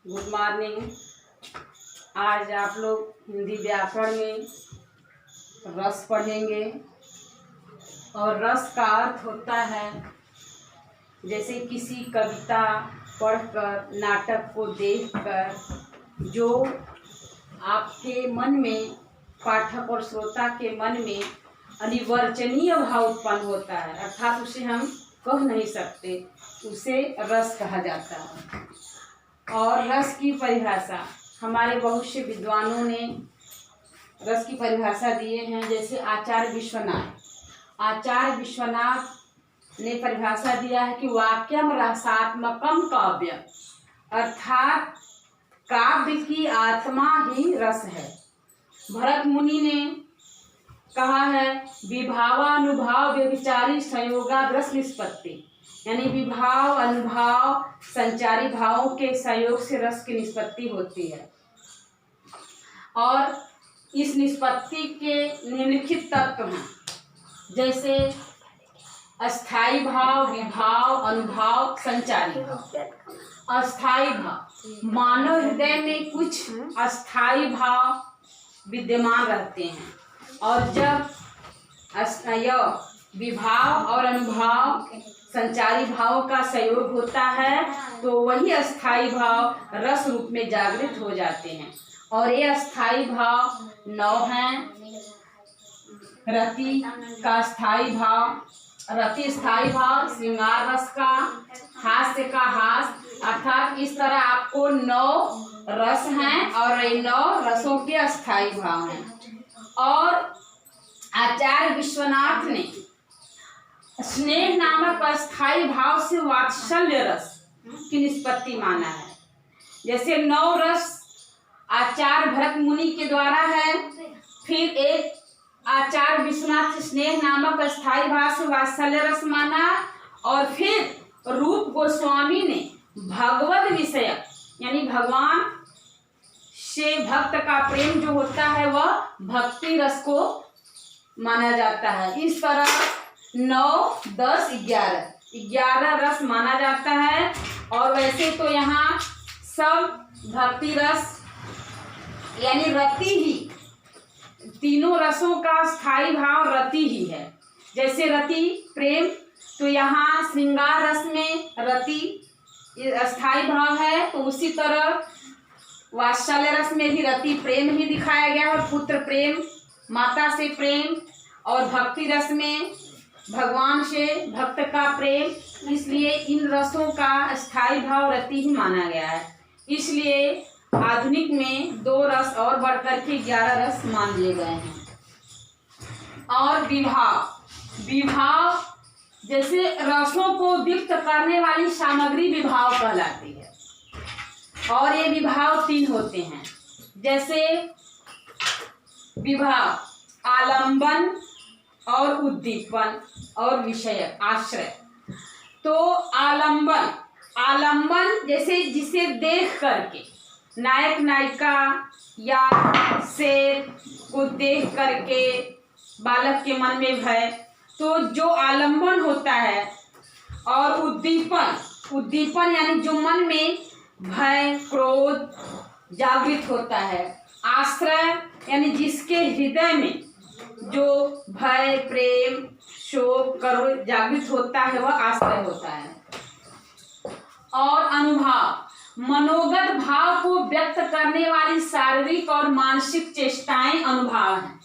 Good morning. आज आप लोग हिंदी व्याकरण में रस पढ़ेंगे और रस का अर्थ होता है जैसे किसी कविता पढ़कर, नाटक को देखकर जो आपके मन में, पाठक और श्रोता के मन में अनिवर्चनीय भाव उत्पन्न होता है, अर्थात उसे हम कह नहीं सकते, उसे रस कहा जाता है। और रस की परिभाषा हमारे बहुत से विद्वानों ने रस की परिभाषा दिए हैं। जैसे आचार्य विश्वनाथ ने परिभाषा दिया है कि वाक्यम रसात्मकम काव्य, अर्थात काव्य की आत्मा ही रस है। भरत मुनि ने कहा है विभावानुभाव व्यभिचारी संयोगा रस निष्पत्ति, यानी विभाव, अनुभाव, संचारी भावों के संयोग से रस की निष्पत्ति होती है। और इस निष्पत्ति के निम्नलिखित तत्व हैं, जैसे अस्थाई भाव, विभाव, अनुभाव, संचारी भाव। अस्थाई भाव, मानव हृदय में कुछ अस्थाई भाव विद्यमान रहते हैं, और जब विभाव और अनुभाव, संचारी भाव का संयोग होता है तो वही अस्थाई भाव रस रूप में जागृत हो जाते हैं। और ये अस्थाई भाव 9 हैं। रति का स्थाई भाव, रति स्थाई भाव, श्रृंगार रस का, हास्य का हास, अर्थात इस तरह आपको 9 रस हैं और ये 9 रसों के अस्थाई भाव हैं। और आचार्य विश्वनाथ ने स्नेह नामक अस्थाई भाव से वात्सल्य रस की निष्पत्ति माना है। जैसे 9 रस आचार्य भरत मुनि के द्वारा है, फिर एक आचार्य विश्वनाथ स्नेह नामक अस्थाई भाव से वात्सल्य रस माना, और फिर रूप गोस्वामी ने भगवद विषय यानी भगवान से भक्त का प्रेम जो होता है वह भक्ति रस को माना जाता है। इस तरह 9, 10, 11 रस माना जाता है। और वैसे तो यहाँ सब भक्ति रस यानी रति ही, तीनों रसों का स्थायी भाव रति ही है। जैसे रति प्रेम, तो यहाँ श्रृंगार रस में रति अस्थाई भाव है, तो उसी तरह वात्सल्य रस में भी रति प्रेम ही दिखाया गया है, पुत्र प्रेम, माता से प्रेम, और भक्ति रस में भगवान से भक्त का प्रेम, इसलिए इन रसों का स्थायी भाव रति ही माना गया है। इसलिए आधुनिक में 2 रस और बढ़कर के 11 रस मान लिए गए हैं। और विभाव जैसे रसों को दीप्त करने वाली सामग्री विभाव कहलाती है। और ये विभाव 3 होते हैं। जैसे विभाव आलंबन और उद्दीपन और विषय आश्रय। तो आलंबन जैसे जिसे देख करके नायक नायिका या शेर को देख करके बालक के मन में भय, तो जो आलंबन होता है। और उद्दीपन यानी जो मन में भय, क्रोध जागृत होता है। आश्रय यानी जिसके हृदय में जो भय, प्रेम, शोक, करुण जागृत होता है वह आश्रय होता है। और अनुभाव मनोगत भाव को व्यक्त करने वाली शारीरिक और मानसिक चेष्टाएं अनुभाव हैं।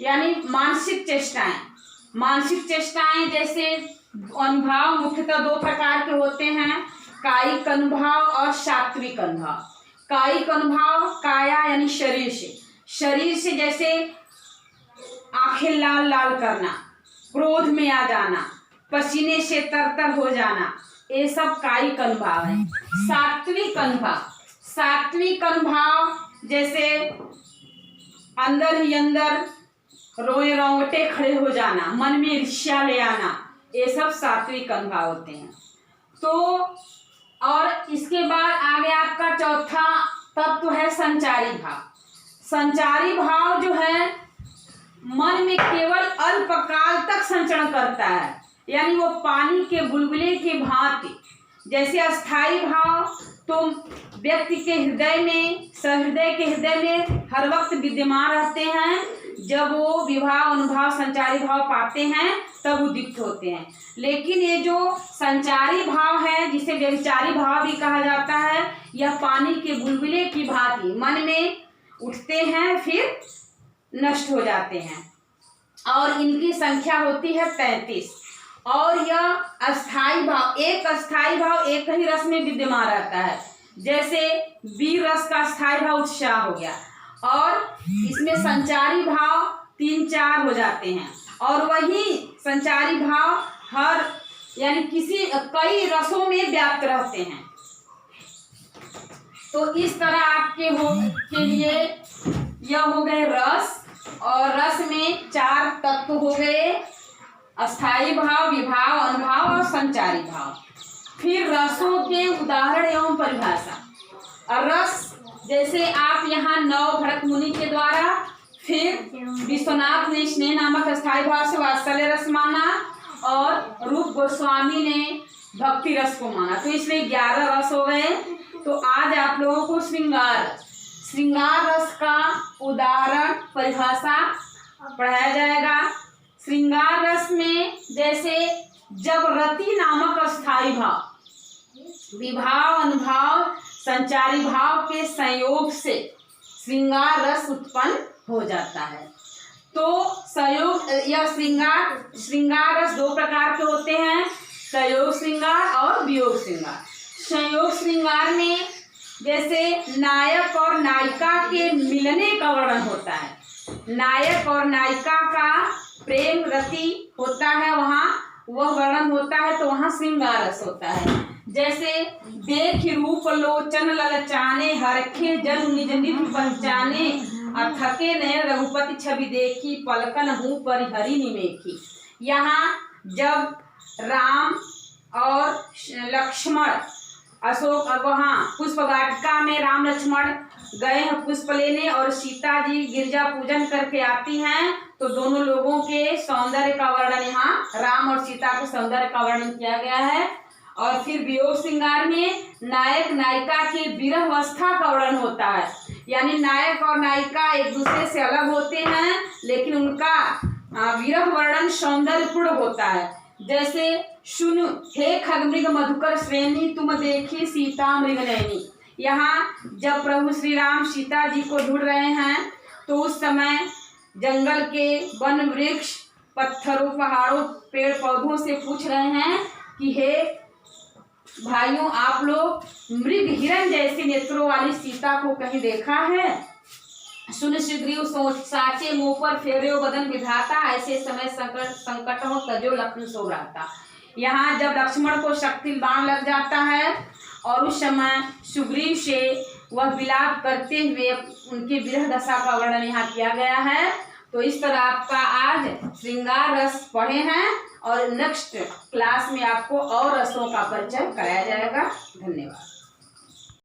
यानी मानसिक चेष्टाएं जैसे अनुभाव मुख्यतः 2 प्रकार के होते हैं, कायिक अनुभाव और सात्विक अनुभाव। कायिक अनुभाव काया यानी शरीर से जैसे आंखें लाल लाल करना, क्रोध में आ जाना, पसीने से तरतर हो जाना, ये सब कायिक अनुभाव है। सात्विक अनुभाव जैसे अंदर ही अंदर रोए रोंगटे खड़े हो जाना, मन में ईर्ष्या ले आना, ये सब सात्विक अनुभाव होते हैं। तो और इसके बाद आगे आपका चौथा तत्व है संचारी भाव। संचारी भाव जो है मन में केवल अल्पकाल तक संचरण करता है, यानी वो पानी के बुलबुले के भांति। जैसे अस्थाई भाव तो व्यक्ति के हृदय में, सहृदय के हृदय में हर वक्त विद्यमान रहते हैं। जब वो विभाव, अनुभाव, संचारी भाव पाते हैं तब उद्दीप्त होते हैं। लेकिन ये जो संचारी भाव है, जिसे व्यभिचारी भाव भी कहा जाता है, यह पानी के बुलबुले की भांति मन में उठते हैं फिर नष्ट हो जाते हैं, और इनकी संख्या होती है 33। और यह अस्थाई भाव, एक अस्थाई भाव एक ही रस में विद्यमान रहता है। जैसे वीर रस का अस्थाई भाव उत्साह हो गया, और इसमें संचारी भाव 3-4 हो जाते हैं, और वही संचारी भाव हर यानी कई रसों में व्याप्त रहते हैं। तो इस तरह आपके के लिए यह हो गए रस, और रस में 4 तत्व हो गए, अस्थाई भाव, विभाव, अनुभाव और संचारी भाव। फिर रसों के उदाहरण एवं परिभाषा। और रस जैसे आप यहाँ नव भरत मुनि के द्वारा, फिर विश्वनाथ ने स्नेह नामक अस्थाई भाव से वात्सल्य रस माना, और रूप गोस्वामी ने भक्ति रस को माना। तो इसलिए 11 रस हो गए। तो आज आप लोगों को श्रृंगार रस का उदाहरण, परिभाषा पढ़ाया जाएगा। श्रृंगार रस में जैसे जब रति नामक अस्थाई भाव, विभाव, अनुभाव, संचारी भाव के संयोग से श्रृंगार रस उत्पन्न हो जाता है। तो संयोग या श्रृंगार रस 2 प्रकार के होते हैं, संयोग श्रृंगार और वियोग श्रृंगार। संयोग श्रृंगार में जैसे नायक और नायिका के मिलने का वर्णन होता है, नायक और नायिका का प्रेम रति होता है, वहाँ वह वर्णन होता है, तो वहाँ श्रृंगार रस होता है। जैसे देख रूप लोचन ललचाने, हरखे जन निज निज पहचाने, थके नयन रघुपति छवि देखी, पलकन हूँ परिहरि निमेखी। यहाँ जब राम और लक्ष्मण अशोक, वहाँ पुष्प वाटिका में राम लक्ष्मण गए हैं पुष्प लेने, और सीता जी गिरजा पूजन करके आती हैं, तो दोनों लोगों के सौंदर्य का वर्णन, यहाँ राम और सीता के सौंदर्य का वर्णन किया गया है। और फिर वियोग श्रृंगार में नायक नायिका के विरह अवस्था का वर्णन होता है, यानी नायक और नायिका एक दूसरे से अलग होते हैं, लेकिन उनका विरह वर्णन सौंदर्यपूर्ण होता है। जैसे सुन हे खगमृग मधुकर श्रेणी, तुम देखी सीता मृग नैनी। यहाँ जब प्रभु श्री राम सीता जी को ढूंढ रहे हैं, तो उस समय जंगल के वन वृक्ष, पत्थरों, पहाड़ों, पेड़ पौधों से पूछ रहे हैं कि हे भाइयों, आप लोग मृग हिरण जैसे नेत्रों वाली सीता को कहीं देखा है? सुन सुग्रीव सोच साचे मुँह पर फेर्यो बदन विधाता, ऐसे समय संकट हो तजो लक्ष्मण सो रहता। यहाँ जब लक्ष्मण को शक्ति बाण लग जाता है, और उस समय सुग्रीव से वह विलाप करते हुए उनके विरह दशा का वर्णन यहाँ किया गया है। तो इस तरह आपका आज श्रृंगार रस पढ़े हैं, और नेक्स्ट क्लास में आपको और रसों का परिचय कराया जाएगा। धन्यवाद।